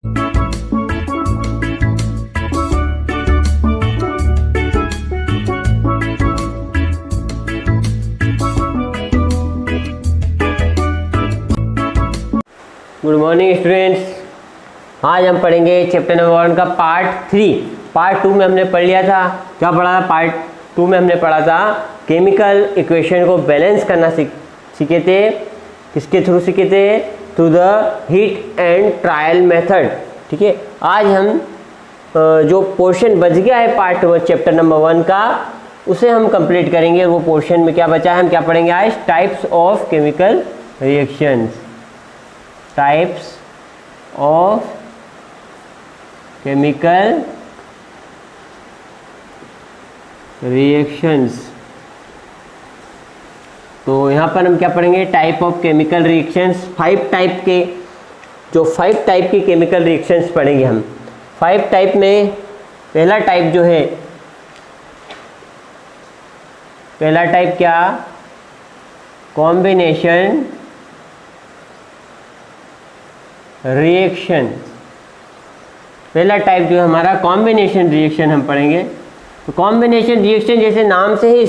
Good morning students. आज हम पढ़ेंगे चैप्टर नंबर 1 का पार्ट 3। पार्ट 2 में हमने पढ़ लिया था, क्या पढ़ा था? पार्ट 2 में हमने पढ़ा था केमिकल इक्वेशन को बैलेंस करना सीखे थे। किसके थ्रू सीखे थे? Through the heat and trial method. ठीक है, आज हम जो पोर्शन बच गया है पार्ट चैप्टर नंबर 1 का, उसे हम कंप्लीट करेंगे। वो पोर्शन में क्या बचा है, हम क्या पढ़ेंगे आज? Types of chemical reactions. Types of chemical reactions. तो यहाँ पर हम क्या पढ़ेंगे? Type of chemical reactions. 5 type के केमिकल रिएक्शंस पढ़ेंगे हम। 5 टाइप में पहला टाइप जो है, पहला टाइप क्या? Combination reaction. पहला टाइप जो है हमारा कॉम्बिनेशन रिएक्शन हम पढ़ेंगे। तो कॉम्बिनेशन रिएक्शन जैसे नाम से ही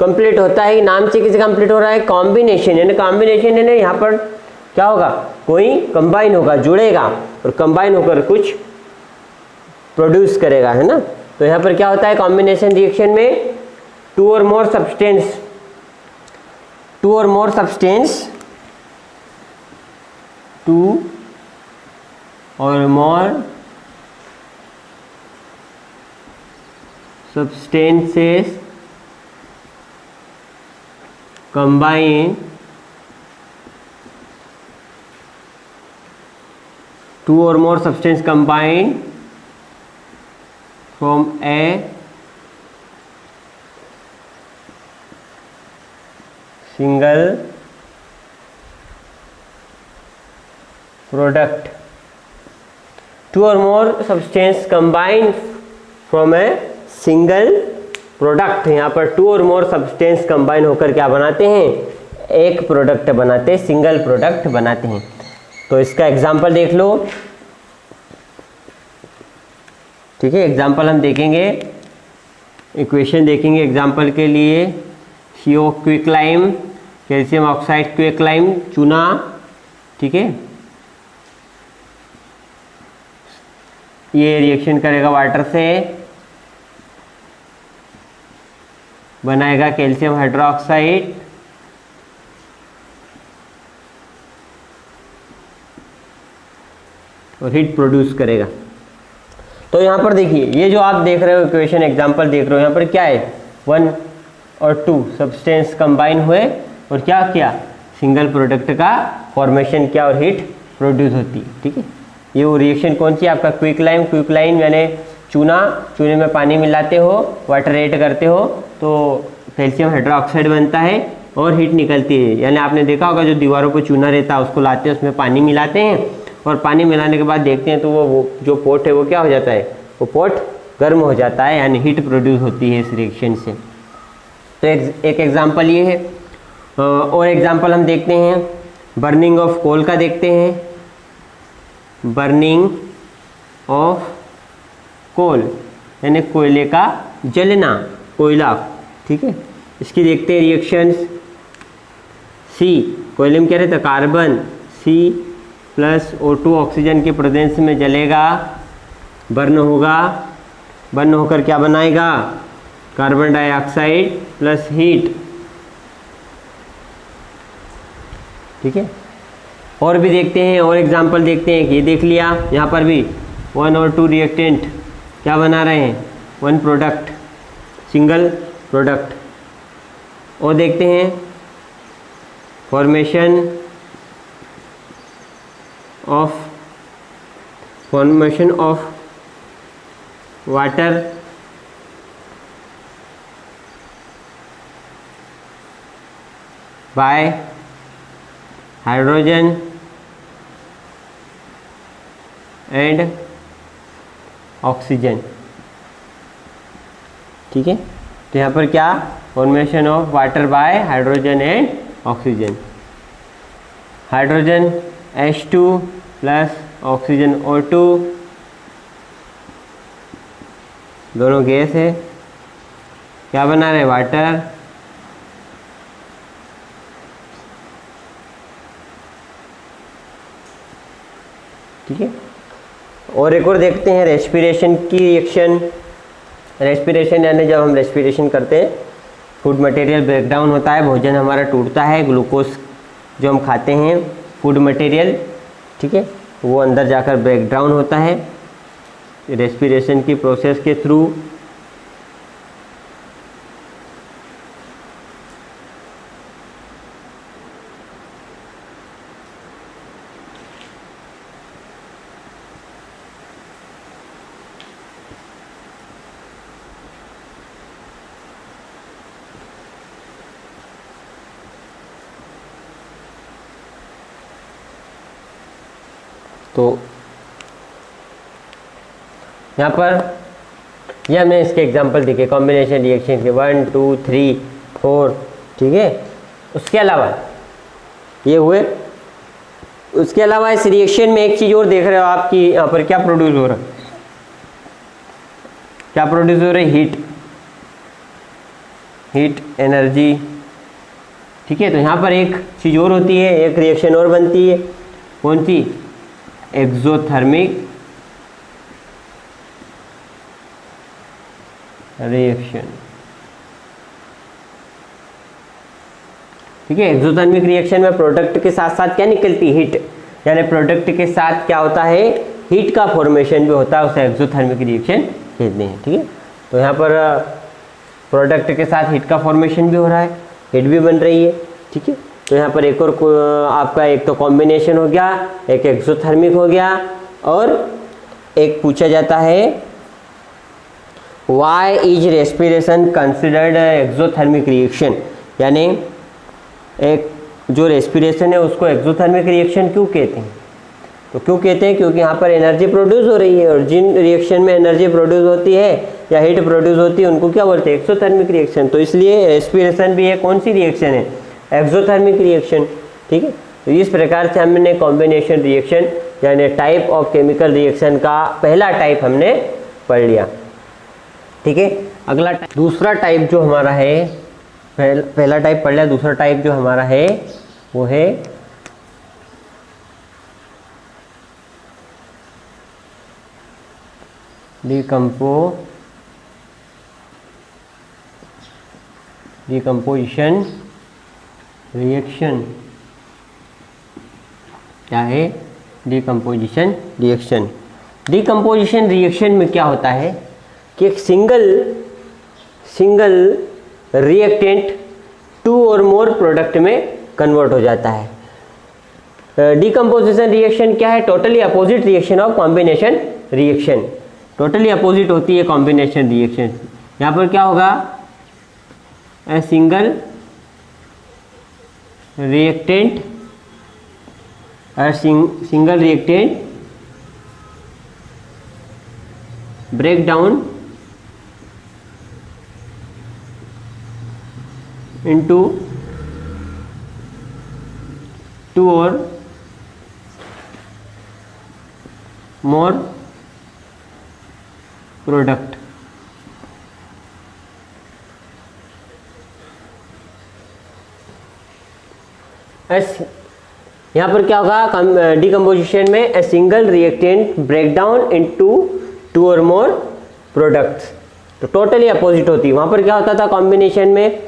कंप्लीट होता है, नाम से किसे कंप्लीट हो रहा है? कॉम्बिनेशन। यानी कॉम्बिनेशन यानी यहाँ पर क्या होगा? कोई कंबाइन होगा, जुड़ेगा और कंबाइन होकर कुछ प्रोड्यूस करेगा, है ना। तो यहाँ पर क्या होता है कॉम्बिनेशन रिएक्शन में? To or more substance substances combine two or more substances combine from a single product। Two or more substance combine from a single product. यहाँ पर to or more substance combine होकर क्या बनाते हैं? एक product बनाते हैं, सिंगल प्रोडक्ट बनाते हैं। तो इसका एग्जांपल देख लो। ठीक है, एग्जांपल हम देखेंगे, इक्वेशन देखेंगे एग्जांपल के लिए। CO quicklime, calcium oxide quicklime, चूना। ठीक है, ये रिएक्शन करेगा वाटर से, बनाएगा कैल्शियम हाइड्रोक्साइड, और हीट प्रोड्यूस करेगा। तो यहाँ पर देखिए, ये जो आप देख रहे हो इक्वेशन एग्जांपल देख रहे हो, यहाँ पर क्या है? 1 और 2 सब्सटेंस कंबाइन हुए और क्या किया? सिंगल प्रोडक्ट का फॉर्मेशन किया और हीट प्रोड्यूस होती है। ठीक है, ये वो रिएक्शन कौन सी? आपका क्विकलाइम यानी चूने में पानी मिलाते हो, वाटर ऐड करते हो तो कैल्शियम हाइड्रोक्साइड बनता है और हीट निकलती है। यानी आपने देखा होगा जो दीवारों पर चूना रहता है उसको लाते हैं, उसमें पानी मिलाते हैं और पानी मिलाने के बाद देखते हैं तो वो जो पोट है वो क्या हो जाता है? वो पोट गर्म हो जाता है, यानी हीट प्रोड्यूस होती है इस रिएक्शन से। तो एक एग्जाम्पल ये है। और एग्जाम्पल हम देखते हैं बर्निंग ऑफ कोल का देखते हैं। बर्निंग ऑफ कोल यानी कोयले का जलना, कोयला। ठीक है, इसकी देखते हैं रिएक्शंस। C, कोयले में क्या रहता है? कार्बन। C+O2 ऑक्सीजन के प्रेजेंस में जलेगा, बर्न होगा, बर्न होकर क्या बनाएगा? Carbon dioxide plus heat. ठीक है, और भी देखते हैं, और एग्जाम्पल देखते हैं। ये देख लिया, यहाँ पर भी 1 और 2 रिएक्टेंट क्या बना रहे हैं? 1 प्रोडक्ट, सिंगल प्रोडक्ट। और देखते हैं formation of water bye hydrogen and oxygen. ठीक है, तो यहाँ पर क्या? Formation of water bye hydrogen and oxygen. Hydrogen H2 plus oxygen O2, दोनों गैस है, क्या बना रहे, वाटर। ठीक है, और एक और देखते हैं रेस्पिरेशन की रिएक्शन। रेस्पिरेशन यानी जब हम रेस्पिरेशन करते हैं, फूड मटेरियल ब्रेकडाउन होता है, भोजन हमारा टूटता है, ग्लूकोज जो हम खाते हैं फूड मटेरियल, ठीक है, वो अंदर जाकर ब्रेकडाउन होता है रेस्पिरेशन की प्रोसेस के थ्रू। तो यहाँ पर यह हमने इसके एग्जांपल देखे कॉम्बिनेशन रिएक्शन के 1 2 3 4, ठीक है। उसके अलावा ये हुए, उसके अलावा इस रिएक्शन में एक चीज़ और देख रहे हो आप कि यहाँ पर क्या प्रोड्यूस हो रहा है, क्या प्रोड्यूस हो रहा है, हीट एनर्जी, ठीक है। तो यहाँ पर एक चीज़ और होती है, एक रिएक्शन और बनती है, कौन सी, एक्सोथर्मिक रिएक्शन, ठीक है। एक्सोथर्मिक रिएक्शन में प्रोडक्ट के साथ साथ क्या निकलती है, हीट, यानी प्रोडक्ट के साथ क्या होता है, हीट का फॉर्मेशन भी होता है, उसे एक्सोथर्मिक रिएक्शन कहते हैं, ठीक है। तो यहाँ पर प्रोडक्ट के साथ हीट का फॉर्मेशन भी हो रहा है, हीट भी बन रही है, ठीक है। तो यहाँ पर एक और आपका एक तो कॉम्बिनेशन हो गया, एक एक्सोथर्मिक हो गया, और एक पूछा जाता है why is respiration considered exothermic reaction, यानी एक जो रेस्पिरेशन है उसको एक्सोथर्मिक रिएक्शन क्यों कहते हैं। तो क्यों कहते हैं, क्योंकि यहाँ पर एनर्जी प्रोड्यूस हो रही है, और जिन रिएक्शन में एनर्जी प्रोड्यूस होती है या हीट प्रोड्यूस होती है उनको क्या बोलते हैं, एक्सोथर्मिक रिएक्शन। तो इसलिए रेस्पिरेशन भी है, कौन सी रिएक्शन है, एक्सोथर्मिक रिएक्शन, ठीक है। तो इस प्रकार से हमने कॉम्बिनेशन रिएक्शन यानी टाइप ऑफ केमिकल रिएक्शन का पहला टाइप हमने पढ़ लिया, ठीक है। अगला दूसरा टाइप जो हमारा है, पहला टाइप पढ़ लिया, दूसरा टाइप जो हमारा है वो है डिकम्पोजिशन रिएक्शन। क्या है, डिकम्पोजिशन रिएक्शन। डिकम्पोजिशन रिएक्शन में क्या होता है कि एक single reactant 2 or more product में कन्वर्ट हो जाता है। डिकम्पोजिशन रिएक्शन क्या है, totally opposite reaction of combination reaction, totally opposite होती है कॉम्बिनेशन रिएक्शन। यहाँ पर क्या होगा, ए single reactant break down into 2 or more product। यहाँ पर क्या होगा, डिकम्पोजिशन में a single reactant break down into 2 or more products, तो टोटली अपोजिट होती है। वहाँ पर क्या होता था, कॉम्बिनेशन में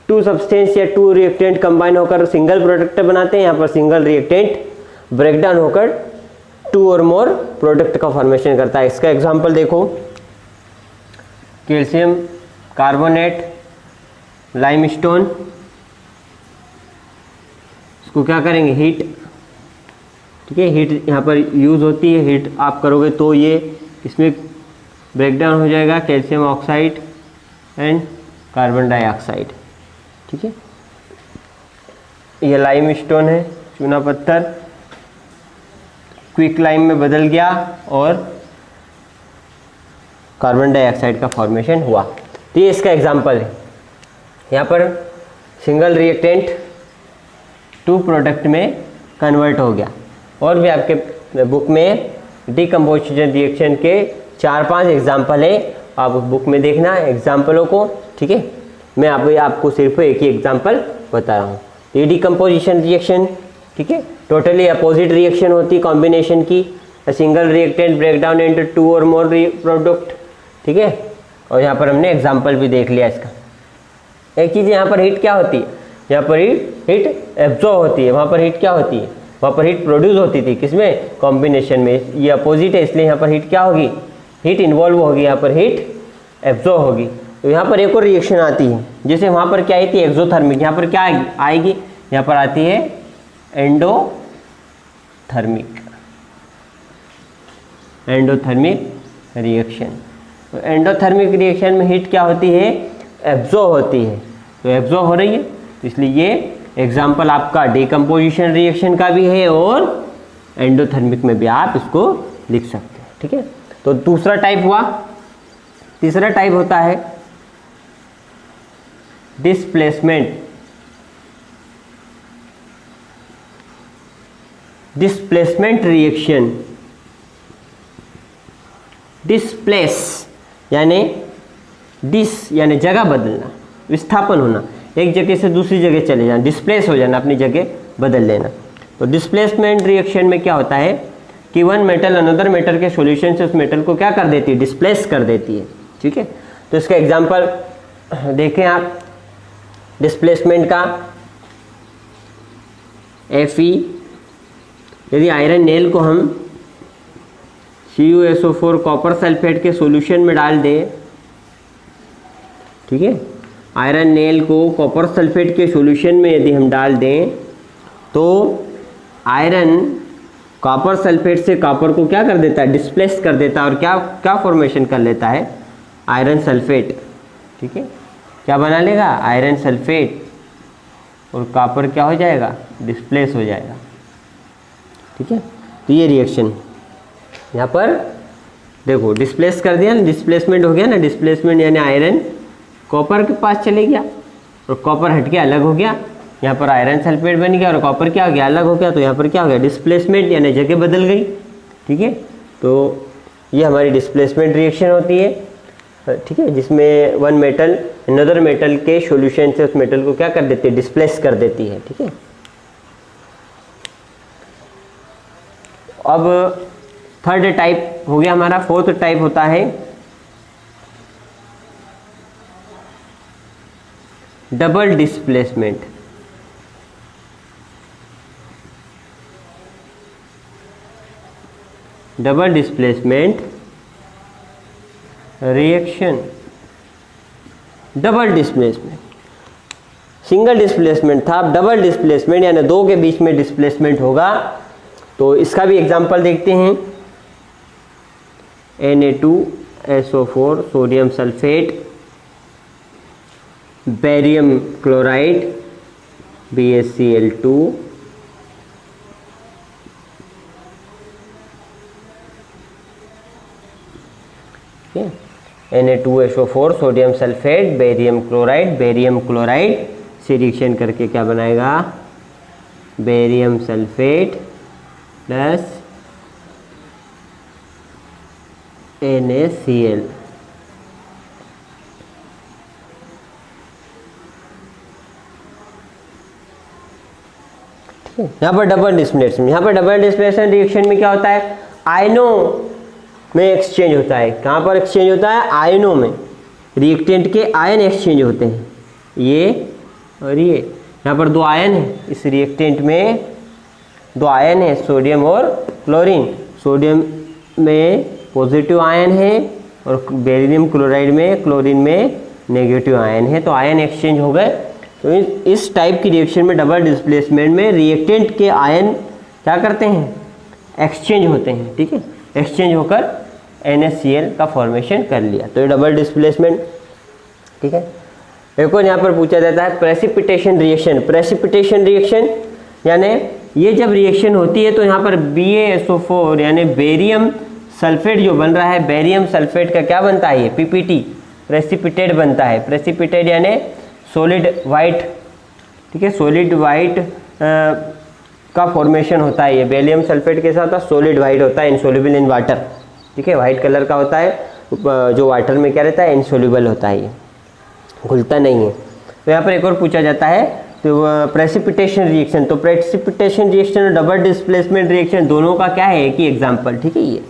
2 सब्सटेंस या 2 रिएक्टेंट कंबाइन होकर सिंगल प्रोडक्ट बनाते हैं, यहाँ पर सिंगल रिएक्टेंट ब्रेक डाउन होकर 2 और मोर प्रोडक्ट का फॉर्मेशन करता है। इसका एग्जांपल देखो, कैल्शियम कार्बोनेट, लाइमस्टोन, इसको क्या करेंगे, हीट, ठीक है, हीट यहाँ पर यूज़ होती है, हीट आप करोगे तो ये इसमें ब्रेकडाउन हो जाएगा, calcium oxide and carbon dioxide, ठीक है। ये लाइमस्टोन है, चूना पत्थर, क्विक लाइम में बदल गया और कार्बन डाइऑक्साइड का फॉर्मेशन हुआ। तो ये इसका एग्जांपल है। यहाँ पर सिंगल रिएक्टेंट 2 प्रोडक्ट में कन्वर्ट हो गया। और भी आपके बुक में डिकम्पोजिशन रिएक्शन के 4-5 एग्जाम्पल है, आप उस बुक में देखना एग्जाम्पलों को, ठीक है। मैं आपको सिर्फ एक ही एग्जाम्पल बता रहा हूँ। ये डिकम्पोजिशन रिएक्शन, ठीक है, टोटली अपोजिट रिएक्शन होती कॉम्बिनेशन की। A single reactant break down into 2 or more product, ठीक है। और यहाँ पर हमने एग्जाम्पल भी देख लिया इसका। एक चीज़ यहाँ पर हीट क्या होती है, यहाँ पर हीट एब्जॉर्ब होती है, वहाँ पर हीट क्या होती है, वहाँ पर हीट प्रोड्यूस होती थी, किसमें, कॉम्बिनेशन में। ये अपोजिट है, इसलिए यहाँ पर हीट क्या होगी, हीट इन्वॉल्व होगी, यहाँ पर हीट एब्जॉर्ब होगी। तो यहाँ पर एक और रिएक्शन आती है, जैसे वहाँ पर क्या आई थी, एक्सोथर्मिक, यहाँ पर क्या आएगी, यहाँ पर आती है एंडोथर्मिक रिएक्शन। तो एंडोथर्मिक रिएक्शन में हीट क्या होती है, एब्जॉर्ब होती है। तो एब्जॉर्ब हो रही है, तो इसलिए ये एग्जाम्पल आपका डिकम्पोजिशन रिएक्शन का भी है और एंडोथर्मिक में भी आप इसको लिख सकते हैं, ठीक है। तो दूसरा टाइप हुआ। तीसरा टाइप होता है डिस्प्लेसमेंट रिएक्शन। डिस्प्लेस यानी यानी जगह बदलना, विस्थापन होना, एक जगह से दूसरी जगह चले जाना, डिस्प्लेस हो जाना, अपनी जगह बदल लेना। तो डिस्प्लेसमेंट रिएक्शन में क्या होता है कि वन मेटल अनदर मेटल के सॉल्यूशन से उस मेटल को क्या कर देती है, डिस्प्लेस कर देती है, ठीक है। तो इसका एग्जांपल देखें आप डिस्प्लेसमेंट का। Fe, यदि आयरन नेल को हम CuSO4 कॉपर सल्फेट के सॉल्यूशन में डाल दें, ठीक है, आयरन नेल को कॉपर सल्फेट के सॉल्यूशन में यदि हम डाल दें तो आयरन कॉपर सल्फेट से कॉपर को क्या कर देता है, डिस्प्लेस कर देता है। और क्या फॉर्मेशन कर लेता है, आयरन सल्फेट, ठीक है, क्या बना लेगा, आयरन सल्फेट, और कॉपर क्या हो जाएगा, डिस्प्लेस हो जाएगा, ठीक है। तो ये रिएक्शन यहाँ पर देखो डिस्प्लेस कर दिया ना, डिस्प्लेसमेंट हो गया ना। डिस्प्लेसमेंट यानी आयरन कॉपर के पास चले गया और कॉपर हट के अलग हो गया, यहाँ पर आयरन सल्फेट बन गया और कॉपर क्या हो गया, अलग हो गया। तो यहाँ पर क्या हो गया, डिस्प्लेसमेंट यानी जगह बदल गई, ठीक है। तो ये हमारी डिस्प्लेसमेंट रिएक्शन होती है, ठीक है, जिसमें वन मेटल अनदर मेटल के सॉल्यूशन से उस मेटल को क्या कर देती है, डिस्प्लेस कर देती है, ठीक है। अब थर्ड टाइप हो गया हमारा। फोर्थ टाइप होता है double displacement. Double displacement reaction. Double displacement, single displacement था, अब डबल डिस्प्लेसमेंट यानी दो के बीच में डिस्प्लेसमेंट होगा। तो इसका भी एग्जांपल देखते हैं। Na2SO4 sodium sulphate, barium chloride BaCl2, Na2SO4 sodium sulphate, barium chloride से रिएक्शन करके क्या बनाएगा, बेरियम सल्फेट प्लस NaCl। यहाँ पर डबल डिस्प्लेसमेंट, यहाँ पर डबल डिस्प्लेसमेंट रिएक्शन में क्या होता है, आयनों में एक्सचेंज होता है। कहाँ पर एक्सचेंज होता है, आयनों में। रिएक्टेंट के आयन एक्सचेंज होते हैं, ये और ये। यहाँ पर दो आयन है, इस रिएक्टेंट में दो आयन है, सोडियम और क्लोरीन। सोडियम में पॉजिटिव आयन है और बेरियम क्लोराइड में, क्लोरीन में नेगेटिव आयन है। तो आयन एक्सचेंज हो गए। तो इस टाइप की रिएक्शन में डबल डिस्प्लेसमेंट में रिएक्टेंट के आयन क्या करते हैं, एक्सचेंज होते हैं, ठीक है। एक्सचेंज होकर NaCl का फॉर्मेशन कर लिया, तो ये डबल डिस्प्लेसमेंट, ठीक है। एक और यहाँ पर पूछा जाता है प्रेसिपिटेशन रिएक्शन। प्रेसिपिटेशन रिएक्शन यानी ये जब रिएक्शन होती है तो यहाँ पर BaSO4 यानी बेरियम सल्फेट जो बन रहा है, बेरियम सल्फेट का क्या बनता है, ये PPT प्रेसिपिटेट बनता है। प्रेसिपिटेट यानी सॉलिड वाइट, ठीक है, सॉलिड वाइट का फॉर्मेशन होता है। ये बेरियम सल्फेट के साथ सॉलिड वाइट होता है, इनसोल्युबल इन वाटर। ठीक है, वाइट कलर का होता है, जो वाटर में क्या रहता है, इनसोल्युबल होता है, ये घुलता नहीं है। तो यहाँ पर एक और पूछा जाता है, तो प्रेसिपिटेशन रिएक्शन, तो प्रेसिपिटेशन रिएक्शन और डबल डिस्प्लेसमेंट रिएक्शन दोनों का क्या है, एक ही एग्जाम्पल। ठीक है, ये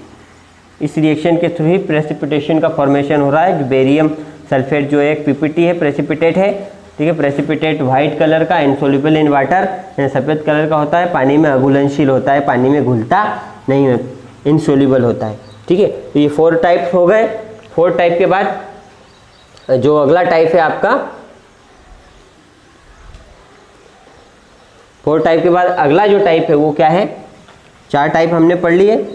इस रिएक्शन के थ्रू ही प्रेसिपिटेशन का फॉर्मेशन हो रहा है। जो बेरियम सल्फेट जो एक पीपीटी है, प्रेसिपिटेट है। ठीक है, प्रेसिपिटेट वाइट कलर का, इनसोल्युबल इन वाटर, सफ़ेद कलर का होता है, पानी में अघुलनशील होता है, पानी में घुलता नहीं है, इनसोल्युबल होता है। ठीक है, तो ये 4 टाइप्स हो गए। 4 टाइप के बाद जो अगला टाइप है आपका, 4 टाइप के बाद अगला जो टाइप है वो क्या है, 4 टाइप हमने पढ़ लिए।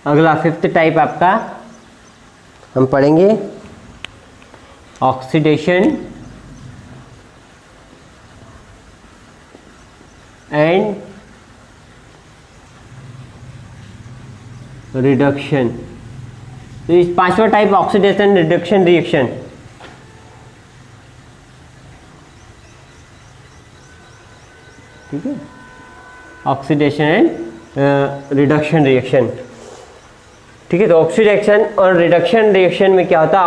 अगला 5th टाइप आपका हम पढ़ेंगे ऑक्सीडेशन एंड रिडक्शन। तो इस 5वां टाइप ऑक्सीडेशन रिडक्शन रिएक्शन। ठीक है, ऑक्सीडेशन एंड रिडक्शन रिएक्शन। ठीक है, तो ऑक्सीडेशन और रिडक्शन रिएक्शन में क्या होता है,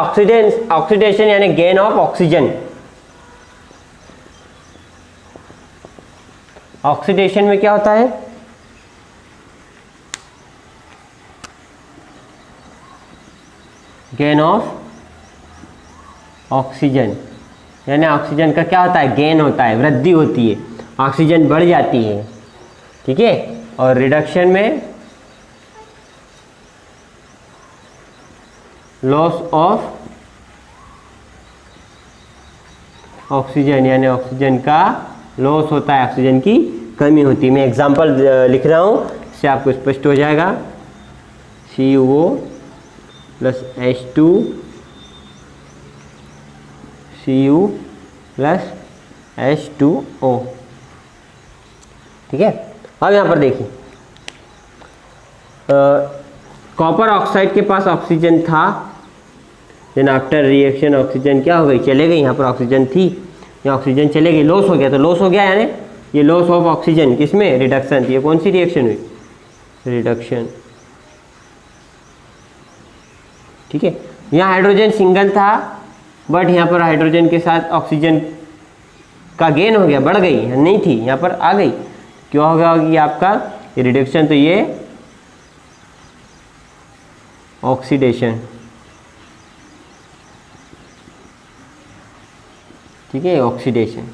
ऑक्सीडेशन यानी गेन ऑफ ऑक्सीजन। ऑक्सीडेशन में क्या होता है, गेन ऑफ ऑक्सीजन, यानी ऑक्सीजन का क्या होता है, गेन होता है, वृद्धि होती है, ऑक्सीजन बढ़ जाती है। ठीक है, और रिडक्शन में लॉस ऑफ ऑक्सीजन, यानी ऑक्सीजन का लॉस होता है, ऑक्सीजन की कमी होती है। मैं एग्जांपल लिख रहा हूँ, इससे आपको स्पष्ट हो जाएगा। CO plus H2 Cu plus H2O। ठीक है, अब यहाँ पर देखिए, कॉपर ऑक्साइड के पास ऑक्सीजन था, देन आफ्टर रिएक्शन ऑक्सीजन क्या हो गई, चले गई। यहाँ पर ऑक्सीजन थी, यहाँ ऑक्सीजन चले गई, लॉस हो गया। तो लॉस हो गया यानी ये लॉस ऑफ ऑक्सीजन, किसमें, रिडक्शन। ये कौन सी रिएक्शन हुई, रिडक्शन। ठीक है, यहाँ हाइड्रोजन सिंगल था, बट यहाँ पर हाइड्रोजन के साथ ऑक्सीजन का गेन हो गया, बढ़ गई, नहीं थी, यहाँ पर आ गई। क्यों हो गया ये आपका रिडक्शन, तो ये ऑक्सीडेशन। ठीक है, ऑक्सीडेशन।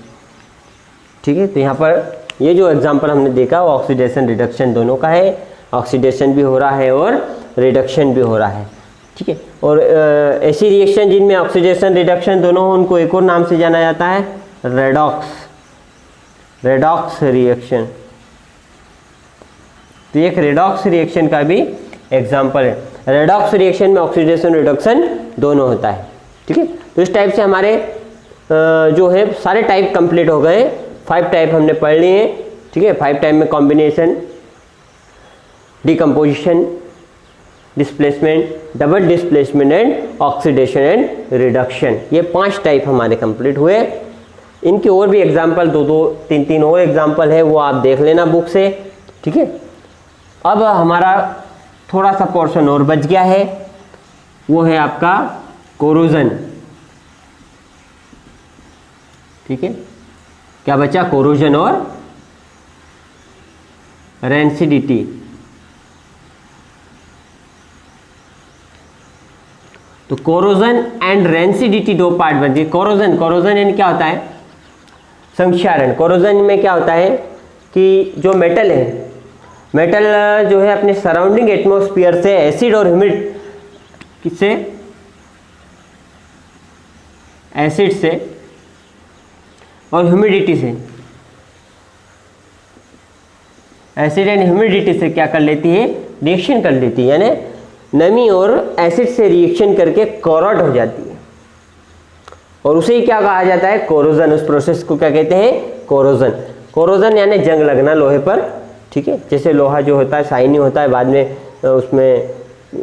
ठीक है, तो यहाँ पर ये जो एग्जांपल हमने देखा वो ऑक्सीडेशन रिडक्शन दोनों का है। ऑक्सीडेशन भी हो रहा है और रिडक्शन भी हो रहा है। ठीक है, और ऐसी रिएक्शन जिनमें ऑक्सीडेशन रिडक्शन दोनों हो, उनको एक और नाम से जाना जाता है रेडॉक्स, रेडॉक्स रिएक्शन। तो एक रेडॉक्स रिएक्शन का भी एग्जाम्पल है। रेडॉक्स रिएक्शन में ऑक्सीडेशन रिडक्शन दोनों होता है। ठीक है, तो इस टाइप से हमारे जो है सारे टाइप कंप्लीट हो गए। 5 टाइप हमने पढ़ लिए हैं। ठीक है, 5 टाइप में combination, decomposition, displacement, double displacement and oxidation and reduction, ये 5 टाइप हमारे कंप्लीट हुए। इनके और भी एग्जाम्पल 2-2, 3-3 और एग्जाम्पल है, वो आप देख लेना बुक से। ठीक है, अब हमारा थोड़ा सा पोर्शन और बच गया है, वो है आपका कोरोजन। ठीक है, क्या बचा, कोरोजन और रेंसिडिटी। तो कोरोजन एंड रेंसिडिटी 2 पार्ट बनती है। कोरोजन, कोरोजन यानी क्या होता है, संक्षारण। कोरोजन में क्या होता है कि जो मेटल है, मेटल जो है अपने सराउंडिंग एटमॉस्फेयर से एसिड और ह्यूमिड, किससे, एसिड से और ह्यूमिडिटी से, एसिड एंड ह्यूमिडिटी से क्या कर लेती है, रिएक्शन कर लेती है, यानी नमी और एसिड से रिएक्शन करके कोरोड हो जाती है, और उसे ही क्या कहा जाता है, कोरोजन। उस प्रोसेस को क्या कहते हैं, कोरोजन। कोरोजन यानी जंग लगना लोहे पर, ठीक है। जैसे लोहा जो होता है शाइनी होता है, बाद में उसमें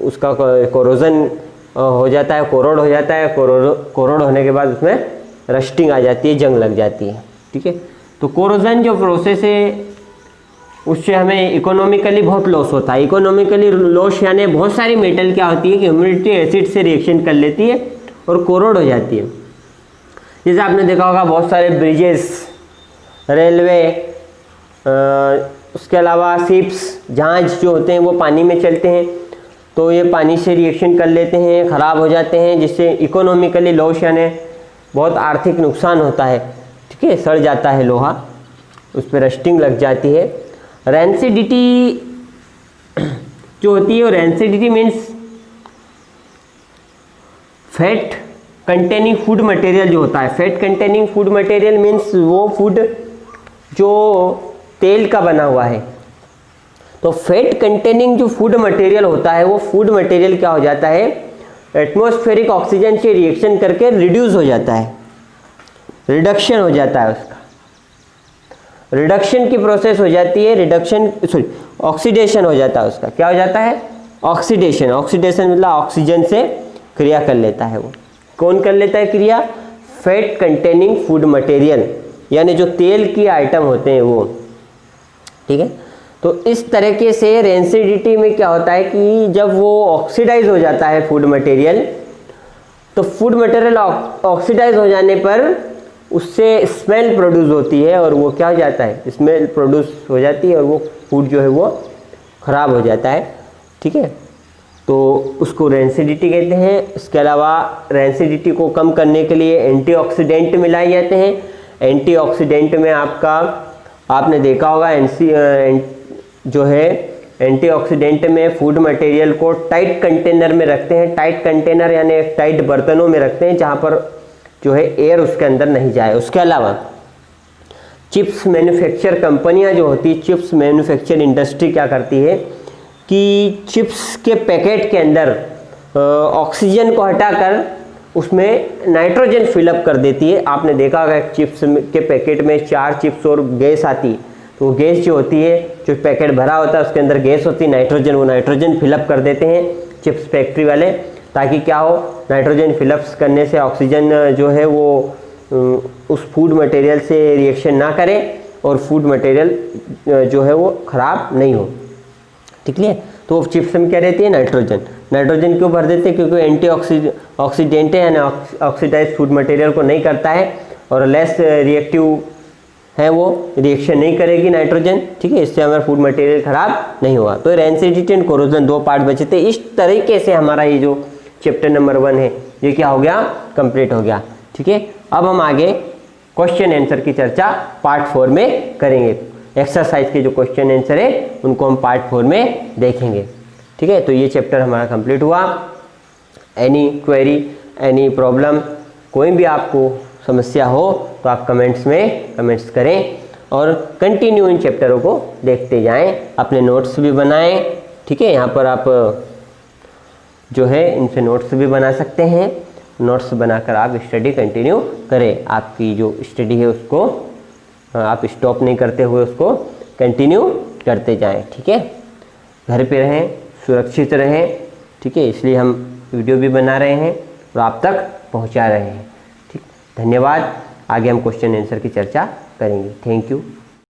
उसका कोरोजन हो जाता है, कोरोड हो जाता है, कोरोड होने के बाद उसमें रस्टिंग आ जाती है, जंग लग जाती है, ठीक है। तो कोरोजन जो प्रोसेस है उससे हमें इकोनॉमिकली बहुत लॉस होता है। इकोनॉमिकली लॉस यानी बहुत सारी मेटल क्या होती है कि ह्यूमिडिटी एसिड से रिएक्शन कर लेती है और कोरोड हो जाती है। जैसे आपने देखा होगा बहुत सारे ब्रिजेस, रेलवे, उसके अलावा शिप्स, जहाज जो होते हैं वो पानी में चलते हैं, तो ये पानी से रिएक्शन कर लेते हैं, ख़राब हो जाते हैं, जिससे इकोनॉमिकली लॉस यानी बहुत आर्थिक नुकसान होता है, ठीक है। सड़ जाता है लोहा, उस पर रस्टिंग लग जाती है। रेंसिडिटी जो होती है, वो rancidity means fat containing food material जो होता है। Fat containing food material means वो फूड जो तेल का बना हुआ है। तो फैट कंटेनिंग जो फूड मटेरियल होता है, वो फूड मटेरियल क्या हो जाता है, एटमॉस्फेरिक ऑक्सीजन से रिएक्शन करके रिड्यूस हो जाता है, रिडक्शन हो जाता है, उसका रिडक्शन की प्रोसेस हो जाती है, ऑक्सीडेशन हो जाता है उसका। क्या हो जाता है, ऑक्सीडेशन। ऑक्सीडेशन मतलब ऑक्सीजन से क्रिया कर लेता है। वो कौन कर लेता है क्रिया, फैट कंटेनिंग फूड मटेरियल, यानी जो तेल की आइटम होते हैं वो, ठीक है। तो इस तरीके से रेंसिडिटी में क्या होता है कि जब वो ऑक्सीडाइज हो जाता है फूड मटेरियल, तो फूड मटेरियल ऑक्सीडाइज हो जाने पर उससे स्मेल प्रोड्यूस होती है, और वो क्या हो जाता है, स्मेल प्रोड्यूस हो जाती है, और वो फूड जो है वो ख़राब हो जाता है, ठीक है। तो उसको रेंसिडिटी कहते हैं। इसके अलावा रेंसिडिटी को कम करने के लिए एंटीऑक्सीडेंट मिलाए जाते हैं। एंटीऑक्सीडेंट में आपने देखा होगा जो है एंटीऑक्सीडेंट में फूड मटेरियल को टाइट कंटेनर में रखते हैं। टाइट कंटेनर यानी टाइट बर्तनों में रखते हैं, जहाँ पर जो है एयर उसके अंदर नहीं जाए। उसके अलावा चिप्स मैन्युफैक्चर कंपनियां जो होती है, चिप्स मैन्युफैक्चर इंडस्ट्री क्या करती है कि चिप्स के पैकेट के अंदर ऑक्सीजन को हटाकर उसमें नाइट्रोजन फिलअप कर देती है। आपने देखा होगा चिप्स के पैकेट में 4 चिप्स और गैस आती है, तो गैस जो होती है, जो पैकेट भरा होता है उसके अंदर गैस होती है नाइट्रोजन, वो नाइट्रोजन फिलअप कर देते हैं चिप्स फैक्ट्री वाले, ताकि क्या हो, नाइट्रोजन फिलअप्स करने से ऑक्सीजन जो है वो उस फूड मटेरियल से रिएक्शन ना करे और फूड मटेरियल जो है वो ख़राब नहीं हो, ठीक है। तो चिप्स में क्या रहती है, नाइट्रोजन। नाइट्रोजन क्यों भर देते हैं, क्योंकि एंटी ऑक्सीडेंट है, यानी ऑक्सीडाइज फूड मटेरियल को नहीं करता है, और लेस रिएक्टिव है, वो रिएक्शन नहीं करेगी नाइट्रोजन, ठीक है। इससे हमारा फूड मटेरियल ख़राब नहीं हुआ। तो रेंसिडिटी एंड कोरोजन 2 पार्ट बचे थे। इस तरीके से हमारा ये जो चैप्टर नंबर 1 है ये क्या हो गया, कंप्लीट हो गया, ठीक है। अब हम आगे क्वेश्चन आंसर की चर्चा पार्ट 4 में करेंगे। एक्सरसाइज के जो क्वेश्चन आंसर है उनको हम पार्ट 4 में देखेंगे, ठीक है। तो ये चैप्टर हमारा कंप्लीट हुआ। एनी क्वेरी, एनी प्रॉब्लम, कोई भी आपको समस्या हो तो आप कमेंट्स करें, और कंटिन्यू इन चैप्टरों को देखते जाएं, अपने नोट्स भी बनाएं, ठीक है। यहाँ पर आप जो है इनसे नोट्स भी बना सकते हैं। नोट्स बनाकर आप स्टडी कंटिन्यू करें। आपकी जो स्टडी है उसको आप स्टॉप नहीं करते हुए उसको कंटिन्यू करते जाएं, ठीक है। घर पे रहें, सुरक्षित रहें, ठीक है। इसलिए हम वीडियो भी बना रहे हैं और आप तक पहुंचा रहे हैं, ठीक। धन्यवाद। आगे हम क्वेश्चन आंसर की चर्चा करेंगे। Thank you.